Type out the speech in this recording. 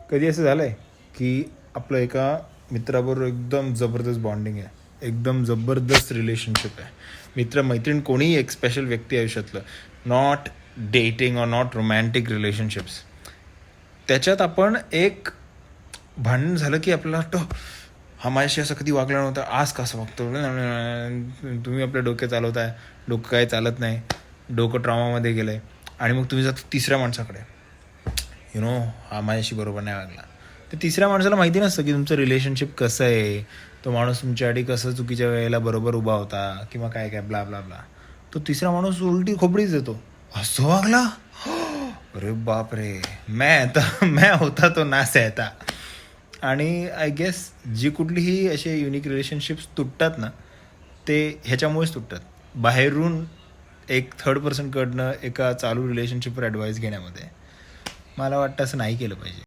कधी असं झालं आहे की आपलं एका मित्राबरोबर एकदम जबरदस्त बॉन्डिंग आहे, एकदम जबरदस्त रिलेशनशिप आहे. मित्र मैत्रीण कोणीही एक स्पेशल व्यक्ती आयुष्यातलं, नॉट डेटिंग और नॉट रोमॅन्टिक रिलेशनशिप्स, त्याच्यात आपण एक भांडण झालं की आपल्याला वाटतं हा माझ्याशी असं कधी वागला नव्हता, आज कसं वागतो. तुम्ही आपल्या डोक्यात चालवताय, डोकं काही चालत नाही, डोकं ट्रॉमामध्ये गेलं आहे. आणि मग तुम्ही जाता तिसऱ्या माणसाकडे, हा माझ्याशी बरोबर नाही वागला. तर तिसऱ्या माणसाला माहिती नसतं की तुमचं रिलेशनशिप कसं आहे, तो माणूस तुमच्यासाठी कसं चुकीच्या वेळेला बरोबर उभा होता किंवा काय काय ब्ला ब्ला ब्ला. तो तिसरा माणूस उलटी खोबडीच देतो, असं वागला, अरे बाप रे, मैं होता तो ना सहता. आणि आय गेस जी कुठलीही असे युनिक रिलेशनशिप्स तुटतात ना, ते ह्याच्यामुळेच तुटतात, बाहेरून एक थर्ड पर्सनकडनं एका चालू रिलेशनशिपवर ॲडवाईस घेण्यामध्ये. मला वाटतं असं नाही केलं पाहिजे.